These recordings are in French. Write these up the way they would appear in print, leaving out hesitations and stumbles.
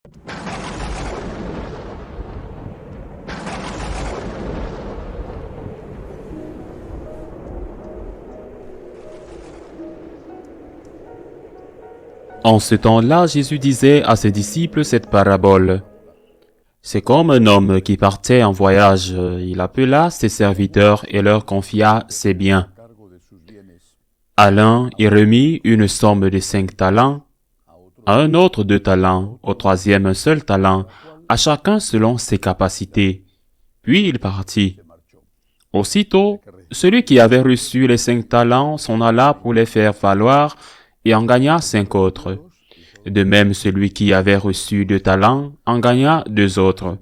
En ce temps-là, Jésus disait à ses disciples cette parabole. C'est comme un homme qui partait en voyage. Il appela ses serviteurs et leur confia ses biens. À l'un, il remit une somme de 5 talents, à un autre 2 talents, au troisième un seul talent, à chacun selon ses capacités. Puis il partit. Aussitôt, celui qui avait reçu les 5 talents s'en alla pour les faire valoir et en gagna 5 autres. De même, celui qui avait reçu 2 talents en gagna 2 autres.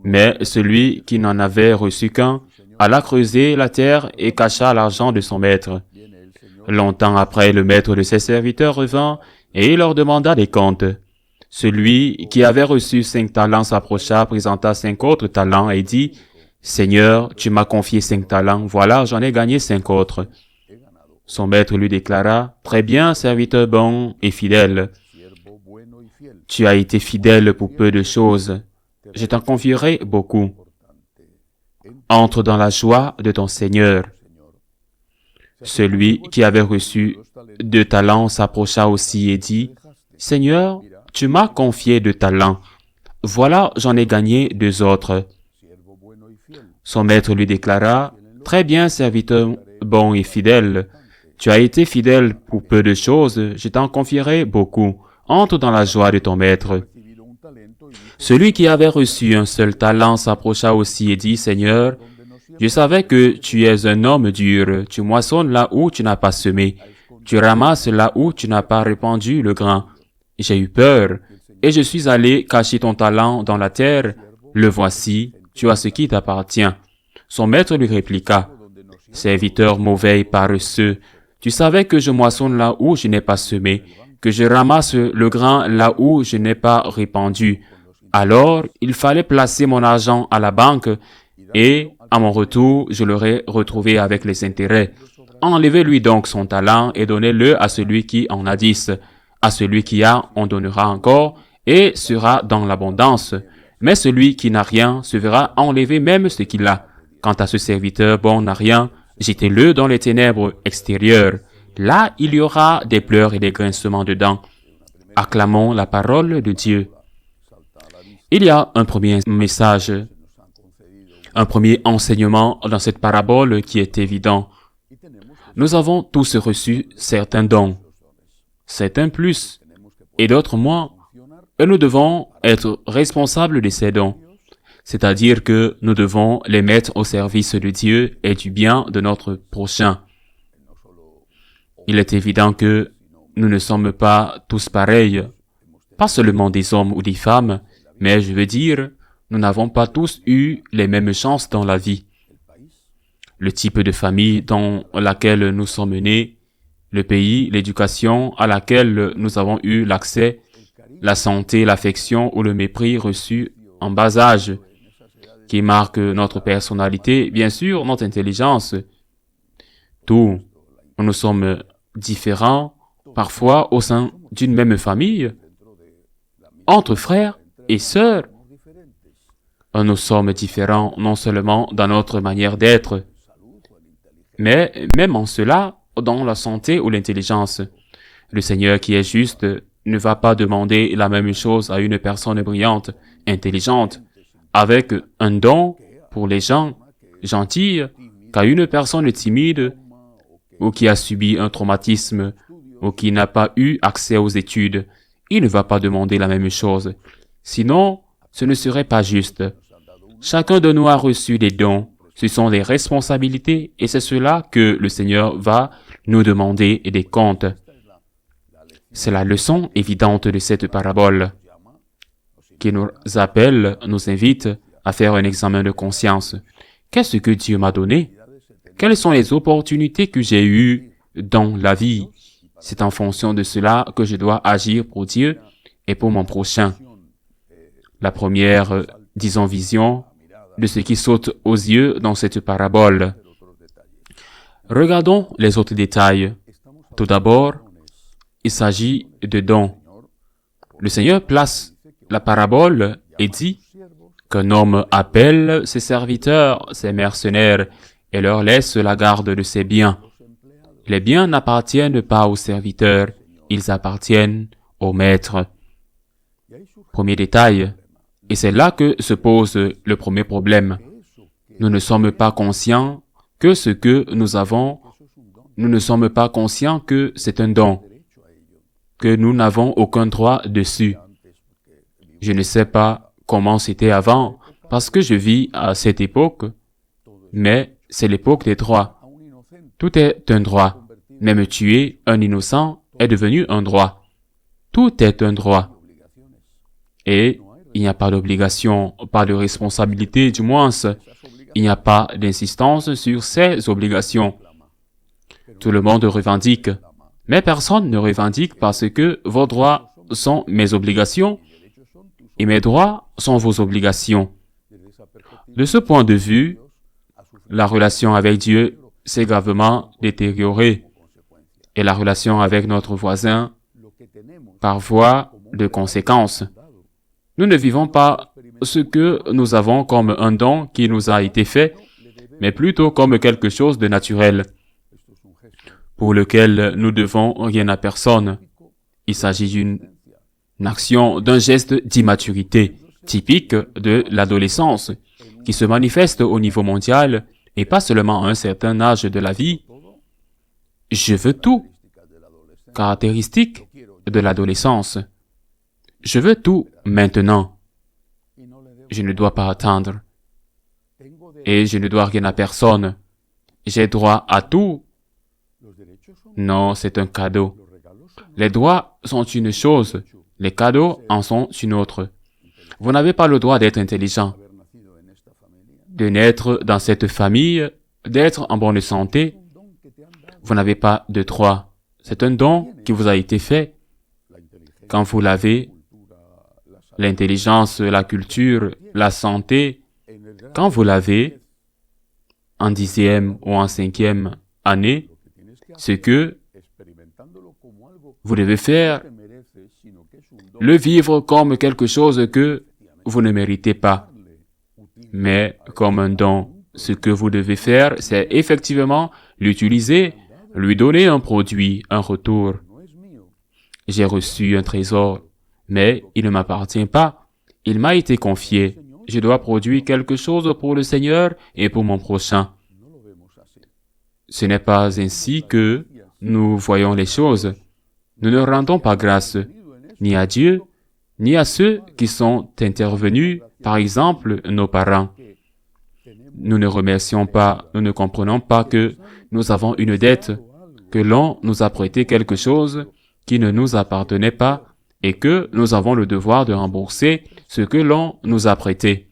Mais celui qui n'en avait reçu qu'un alla creuser la terre et cacha l'argent de son maître. Longtemps après, le maître de ses serviteurs revint et il leur demanda des comptes. Celui qui avait reçu 5 talents s'approcha, présenta 5 autres talents et dit, « Seigneur, tu m'as confié 5 talents, voilà, j'en ai gagné 5 autres. » Son maître lui déclara, « Très bien, serviteur bon et fidèle. Tu as été fidèle pour peu de choses. Je t'en confierai beaucoup. Entre dans la joie de ton Seigneur. » Celui qui avait reçu 2 talents s'approcha aussi et dit, « Seigneur, tu m'as confié 2 talents. Voilà, j'en ai gagné 2 autres. » Son maître lui déclara, « Très bien, serviteur bon et fidèle. Tu as été fidèle pour peu de choses, je t'en confierai beaucoup. Entre dans la joie de ton maître. » Celui qui avait reçu un seul talent s'approcha aussi et dit, « Seigneur, je savais que tu es un homme dur, tu moissonnes là où tu n'as pas semé, tu ramasses là où tu n'as pas répandu le grain. J'ai eu peur, et je suis allé cacher ton talent dans la terre. Le voici, tu as ce qui t'appartient. » Son maître lui répliqua, « Serviteur mauvais et paresseux, tu savais que je moissonne là où je n'ai pas semé, que je ramasse le grain là où je n'ai pas répandu. Alors, il fallait placer mon argent à la banque, et à mon retour, je l'aurais retrouvé avec les intérêts. Enlevez-lui donc son talent et donnez-le à celui qui en a 10. À celui qui a, on donnera encore, et sera dans l'abondance. Mais celui qui n'a rien se verra enlever même ce qu'il a. Quant à ce serviteur bon n'a rien, jetez-le dans les ténèbres extérieures. Là, il y aura des pleurs et des grincements de dents. » Acclamons la parole de Dieu. Il y a un premier message, un premier enseignement dans cette parabole qui est évident. Nous avons tous reçu certains dons, certains plus et d'autres moins, et nous devons être responsables de ces dons. C'est-à-dire que nous devons les mettre au service de Dieu et du bien de notre prochain. Il est évident que nous ne sommes pas tous pareils, pas seulement des hommes ou des femmes, mais je veux dire, nous n'avons pas tous eu les mêmes chances dans la vie. Le type de famille dans laquelle nous sommes nés, le pays, l'éducation à laquelle nous avons eu l'accès, la santé, l'affection ou le mépris reçu en bas âge, qui marque notre personnalité, bien sûr, notre intelligence. Tout. Nous sommes différents, parfois au sein d'une même famille, entre frères et sœurs. Nous sommes différents non seulement dans notre manière d'être, mais même en cela, dans la santé ou l'intelligence. Le Seigneur qui est juste ne va pas demander la même chose à une personne brillante, intelligente, avec un don pour les gens gentils, qu'à une personne timide ou qui a subi un traumatisme ou qui n'a pas eu accès aux études. Il ne va pas demander la même chose. Sinon, ce ne serait pas juste. Chacun de nous a reçu des dons. Ce sont des responsabilités et c'est cela que le Seigneur va nous demander des comptes. C'est la leçon évidente de cette parabole qui nous appelle, nous invite à faire un examen de conscience. Qu'est-ce que Dieu m'a donné? Quelles sont les opportunités que j'ai eues dans la vie? C'est en fonction de cela que je dois agir pour Dieu et pour mon prochain. La première, disons, vision de ce qui saute aux yeux dans cette parabole. Regardons les autres détails. Tout d'abord, il s'agit de dons. Le Seigneur place la parabole est dit qu'un homme appelle ses serviteurs, ses mercenaires, et leur laisse la garde de ses biens. Les biens n'appartiennent pas aux serviteurs, ils appartiennent au maître. Premier détail, et c'est là que se pose le premier problème. Nous ne sommes pas conscients que ce que nous avons, nous ne sommes pas conscients que c'est un don, que nous n'avons aucun droit dessus. Je ne sais pas comment c'était avant, parce que je vis à cette époque, mais c'est l'époque des droits. Tout est un droit. Même tuer un innocent est devenu un droit. Tout est un droit. Et il n'y a pas d'obligation, pas de responsabilité, du moins, il n'y a pas d'insistance sur ces obligations. Tout le monde revendique, mais personne ne revendique parce que vos droits sont mes obligations et mes droits sont vos obligations. De ce point de vue, la relation avec Dieu s'est gravement détériorée et la relation avec notre voisin par voie de conséquence. Nous ne vivons pas ce que nous avons comme un don qui nous a été fait, mais plutôt comme quelque chose de naturel, pour lequel nous devons rien à personne. Il s'agit d'une action, d'un geste d'immaturité, typique de l'adolescence, qui se manifeste au niveau mondial et pas seulement à un certain âge de la vie. Je veux tout. Caractéristique de l'adolescence. Je veux tout maintenant. Je ne dois pas attendre. Et je ne dois rien à personne. J'ai droit à tout. Non, c'est un cadeau. Les droits sont une chose, les cadeaux en sont une autre. Vous n'avez pas le droit d'être intelligent, de naître dans cette famille, d'être en bonne santé. Vous n'avez pas de droit. C'est un don qui vous a été fait. Quand vous l'avez, l'intelligence, la culture, la santé, quand vous l'avez, en 10e ou en 5e année, ce que vous devez faire, le vivre comme quelque chose que vous ne méritez pas, mais comme un don. Ce que vous devez faire, c'est effectivement l'utiliser, lui donner un produit, un retour. J'ai reçu un trésor, mais il ne m'appartient pas. Il m'a été confié. Je dois produire quelque chose pour le Seigneur et pour mon prochain. Ce n'est pas ainsi que nous voyons les choses. Nous ne rendons pas grâce, ni à Dieu, ni à ceux qui sont intervenus, par exemple nos parents. Nous ne remercions pas, nous ne comprenons pas que nous avons une dette, que l'on nous a prêté quelque chose qui ne nous appartenait pas et que nous avons le devoir de rembourser ce que l'on nous a prêté.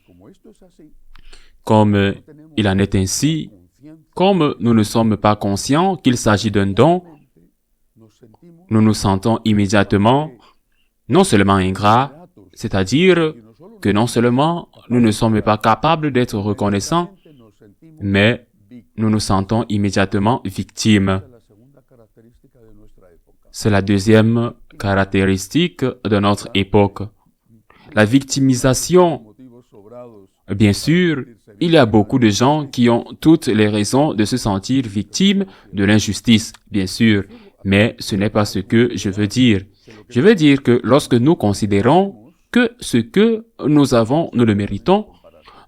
Comme il en est ainsi, comme nous ne sommes pas conscients qu'il s'agit d'un don, nous nous sentons immédiatement non seulement ingrats, c'est-à-dire que non seulement nous ne sommes pas capables d'être reconnaissants, mais nous nous sentons immédiatement victimes. C'est la deuxième caractéristique de notre époque. La victimisation. Bien sûr, il y a beaucoup de gens qui ont toutes les raisons de se sentir victimes de l'injustice, bien sûr, mais ce n'est pas ce que je veux dire. Je veux dire que lorsque nous considérons que ce que nous avons, nous le méritons,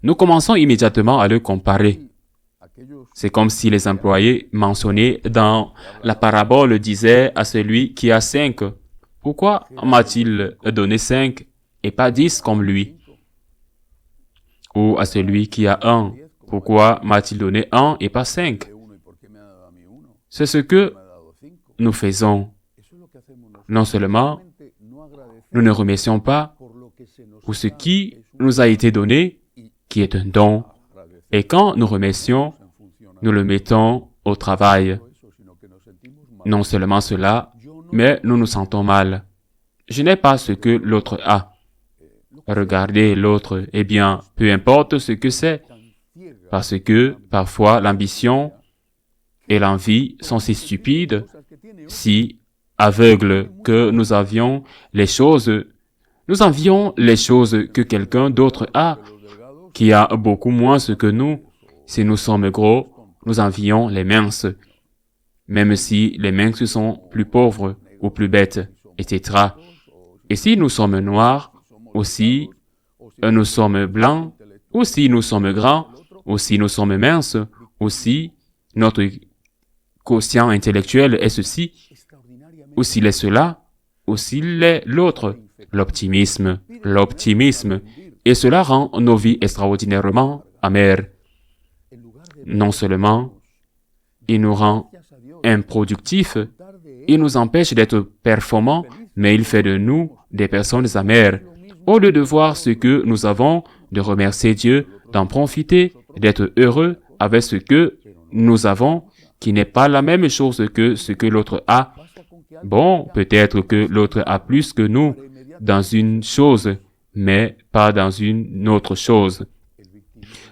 nous commençons immédiatement à le comparer. C'est comme si les employés mentionnés dans la parabole disaient à celui qui a 5, « Pourquoi m'a-t-il donné 5 et pas 10 comme lui ?» Ou à celui qui a 1, « Pourquoi m'a-t-il donné 1 et pas 5 ?» C'est ce que nous faisons. Non seulement, nous ne remercions pas pour ce qui nous a été donné, qui est un don, et quand nous remercions, nous le mettons au travail. Non seulement cela, mais nous nous sentons mal. Je n'ai pas ce que l'autre a. Regardez l'autre, eh bien, peu importe ce que c'est, parce que parfois l'ambition et l'envie sont si stupides, si aveugles que nous avions les choses Nous envions les choses que quelqu'un d'autre a, qui a beaucoup moins que nous. Si nous sommes gros, nous envions les minces, même si les minces sont plus pauvres ou plus bêtes, etc. Et si nous sommes noirs, aussi, nous sommes blancs, ou si nous sommes grands, ou si nous sommes minces, aussi, notre quotient intellectuel est ceci, ou s'il est cela, ou s'il est l'autre. L'optimisme, et cela rend nos vies extraordinairement amères. Non seulement il nous rend improductifs, il nous empêche d'être performants, mais il fait de nous des personnes amères. Au lieu de voir ce que nous avons, de remercier Dieu, d'en profiter, d'être heureux avec ce que nous avons, qui n'est pas la même chose que ce que l'autre a. Bon, peut-être que l'autre a plus que nous dans une chose, mais pas dans une autre chose.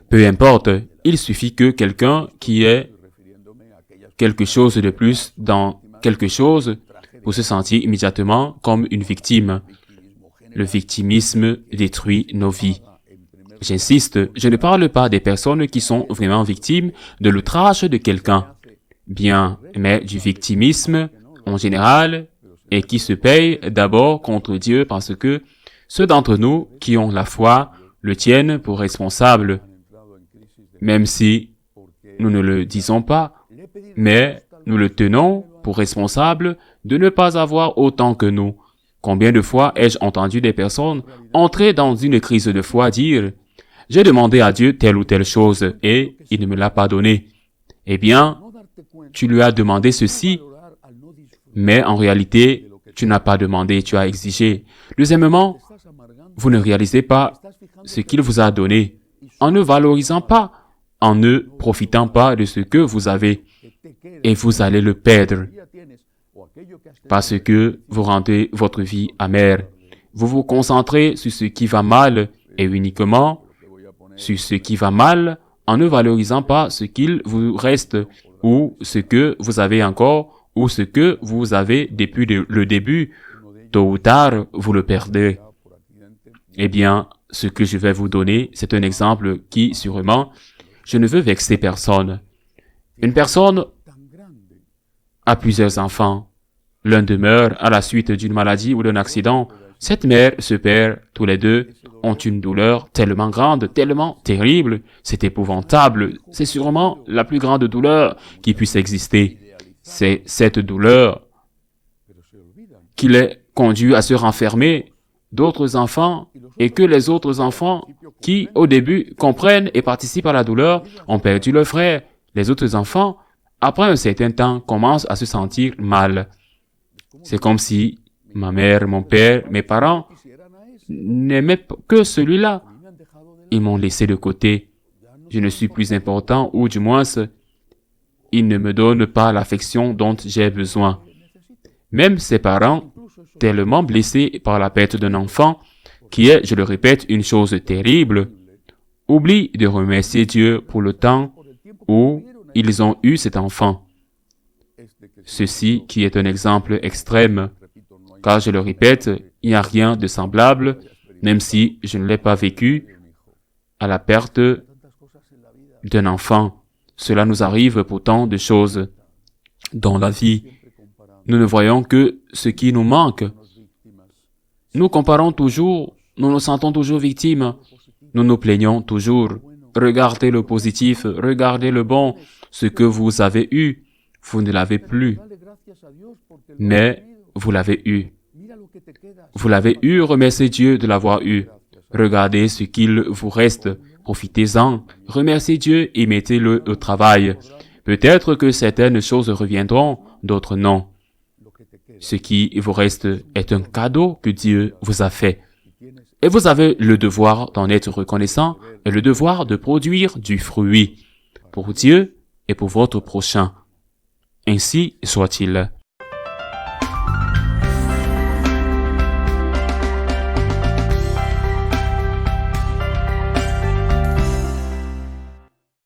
Peu importe, il suffit que quelqu'un qui ait quelque chose de plus dans quelque chose pour se sentir immédiatement comme une victime. Le victimisme détruit nos vies. J'insiste, je ne parle pas des personnes qui sont vraiment victimes de l'outrage de quelqu'un. Bien, mais du victimisme en général, et qui se paye d'abord contre Dieu parce que ceux d'entre nous qui ont la foi le tiennent pour responsable, même si nous ne le disons pas, mais nous le tenons pour responsable de ne pas avoir autant que nous. Combien de fois ai-je entendu des personnes entrer dans une crise de foi dire « J'ai demandé à Dieu telle ou telle chose et il ne me l'a pas donné. » Eh bien, tu lui as demandé ceci, mais en réalité, tu n'as pas demandé, tu as exigé. Deuxièmement, vous ne réalisez pas ce qu'il vous a donné, en ne valorisant pas, en ne profitant pas de ce que vous avez, et vous allez le perdre, parce que vous rendez votre vie amère. Vous vous concentrez sur ce qui va mal, et uniquement sur ce qui va mal, en ne valorisant pas ce qu'il vous reste, ou ce que vous avez encore, ou ce que vous avez depuis le début. Tôt ou tard, vous le perdez. Eh bien, ce que je vais vous donner, c'est un exemple qui, sûrement, je ne veux vexer personne. Une personne a plusieurs enfants. L'un demeure à la suite d'une maladie ou d'un accident. Cette mère, ce père, tous les deux, ont une douleur tellement grande, tellement terrible, c'est épouvantable. C'est sûrement la plus grande douleur qui puisse exister. C'est cette douleur qui les conduit à se renfermer d'autres enfants et que les autres enfants qui, au début, comprennent et participent à la douleur, ont perdu leur frère. Les autres enfants, après un certain temps, commencent à se sentir mal. C'est comme si ma mère, mon père, mes parents n'aimaient que celui-là. Ils m'ont laissé de côté. Je ne suis plus important, ou du moins, ils ne me donnent pas l'affection dont j'ai besoin. Même ses parents, tellement blessés par la perte d'un enfant, qui est, je le répète, une chose terrible, oublient de remercier Dieu pour le temps où ils ont eu cet enfant. Ceci qui est un exemple extrême, car je le répète, il n'y a rien de semblable, même si je ne l'ai pas vécu, à la perte d'un enfant. Cela nous arrive pour tant de choses dans la vie. Nous ne voyons que ce qui nous manque. Nous comparons toujours, nous nous sentons toujours victimes, nous nous plaignons toujours. Regardez le positif, regardez le bon, ce que vous avez eu, vous ne l'avez plus. Mais vous l'avez eu. Vous l'avez eu, remerciez Dieu de l'avoir eu. Regardez ce qu'il vous reste, profitez-en, remerciez Dieu et mettez-le au travail. Peut-être que certaines choses reviendront, d'autres non. Ce qui vous reste est un cadeau que Dieu vous a fait. Et vous avez le devoir d'en être reconnaissant et le devoir de produire du fruit pour Dieu et pour votre prochain. Ainsi soit-il.